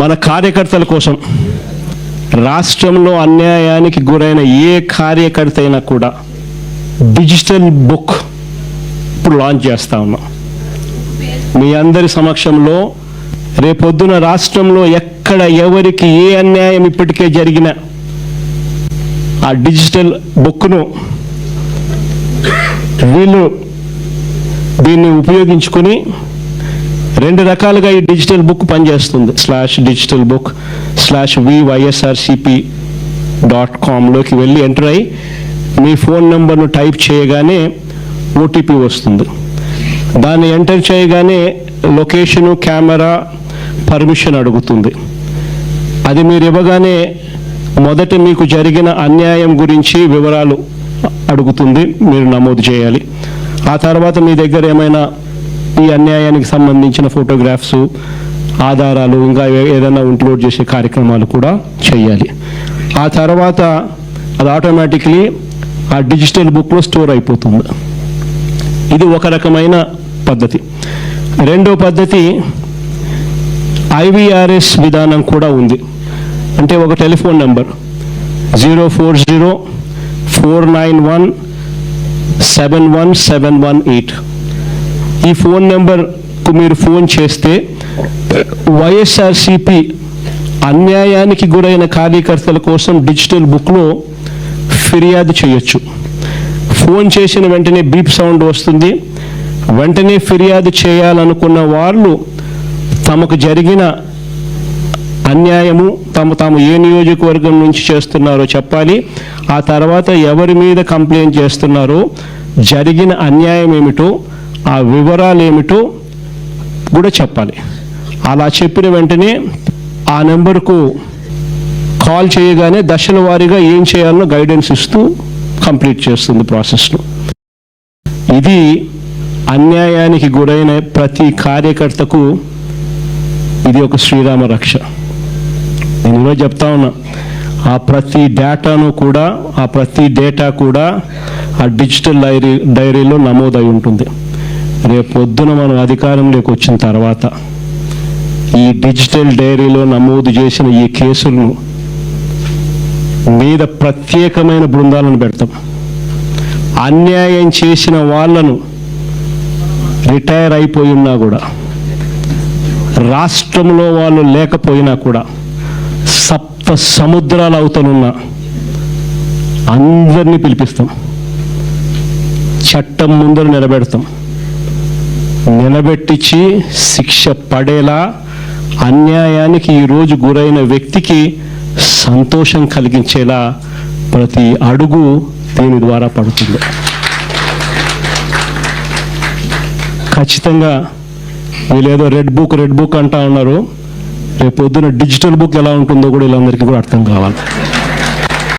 మన కార్యకర్తల కోసం రాష్ట్రంలో అన్యాయానికి గురైన ఏ కార్యకర్త అయినా కూడా డిజిటల్ బుక్ ఇప్పుడు లాంచ్ చేస్తా ఉన్నాం. మీ అందరి సమక్షంలో రేపొద్దున రాష్ట్రంలో ఎక్కడ ఎవరికి ఏ అన్యాయం ఇప్పటికే జరిగినా ఆ డిజిటల్ బుక్ను వీళ్ళు దీన్ని ఉపయోగించుకొని 2 రకాలుగా ఈ డిజిటల్ బుక్ పనిచేస్తుంది. /digitalbook/vySRCP.com లోకి వెళ్ళి ఎంటర్ అయ్యి మీ ఫోన్ నెంబర్ను టైప్ చేయగానే ఓటీపీ వస్తుంది. దాన్ని ఎంటర్ చేయగానే లొకేషను, కెమెరా, పర్మిషన్ అడుగుతుంది. అది మీరు ఇవ్వగానే మొదట మీకు జరిగిన అన్యాయం గురించి వివరాలు అడుగుతుంది, మీరు నమోదు చేయాలి. ఆ తర్వాత మీ దగ్గర ఏమైనా ఈ అన్యాయానికి సంబంధించిన ఫోటోగ్రాఫ్స్, ఆధారాలు, ఇంకా ఏదైనా అప్లోడ్ చేసే కార్యక్రమాలు కూడా చేయాలి. ఆ తర్వాత అది ఆటోమేటిక్లీ ఆ డిజిటల్ బుక్లో స్టోర్ అయిపోతుంది. ఇది ఒక రకమైన పద్ధతి. రెండో పద్ధతి IVRS విధానం కూడా ఉంది. అంటే ఒక టెలిఫోన్ నెంబర్ 04049171718. ఈ ఫోన్ నెంబర్కు మీరు ఫోన్ చేస్తే వైఎస్ఆర్సిపి అన్యాయానికి గురైన కార్యకర్తల కోసం డిజిటల్ బుక్లో ఫిర్యాదు చేయొచ్చు. ఫోన్ చేసిన వెంటనే బీప్ సౌండ్ వస్తుంది. వెంటనే ఫిర్యాదు చేయాలనుకున్న వాళ్ళు తమకు జరిగిన అన్యాయము, తాము ఏ నియోజకవర్గం నుంచి చేస్తున్నారో చెప్పాలి. ఆ తర్వాత ఎవరి మీద కంప్లైంట్ చేస్తున్నారో, జరిగిన అన్యాయం ఏమిటో, ఆ వివరాలు ఏమిటో కూడా చెప్పాలి. అలా చెప్పిన వెంటనే ఆ నెంబర్కు కాల్ చేయగానే దశల వారీగా ఏం చేయాలో గైడెన్స్ ఇస్తూ కంప్లీట్ చేస్తుంది ప్రాసెస్ను. ఇది అన్యాయానికి గురైన ప్రతి కార్యకర్తకు ఇది ఒక శ్రీరామ రక్ష. నేను ఈరోజు చెప్తా ఉన్నా, ఆ ప్రతి డేటా కూడా ఆ డిజిటల్ డైరీలో నమోదై ఉంటుంది. రేపు పొద్దున మనం అధికారంలోకి వచ్చిన తర్వాత ఈ డిజిటల్ డైరీలో నమోదు చేసిన ఈ కేసులను మీద ప్రత్యేకమైన బృందాలను పెడతాం. అన్యాయం చేసిన వాళ్ళను రిటైర్ అయిపోయి ఉన్నా కూడా, రాష్ట్రంలో వాళ్ళు లేకపోయినా కూడా, సప్త సముద్రాల అవతలున్న అందరినీ పిలిపిస్తాం. చట్టం ముందర నిలబెట్టించి శిక్ష పడేలా అన్యాయానికి ఈరోజు గురైన వ్యక్తికి సంతోషం కలిగించేలా ప్రతి అడుగు దీని ద్వారా పడుతుంది. ఖచ్చితంగా వీళ్ళేదో రెడ్ బుక్ అంటా ఉన్నారు. రేపు పొద్దున డిజిటల్ బుక్ ఎలా ఉంటుందో కూడా వీళ్ళందరికీ కూడా అర్థం కావాలి.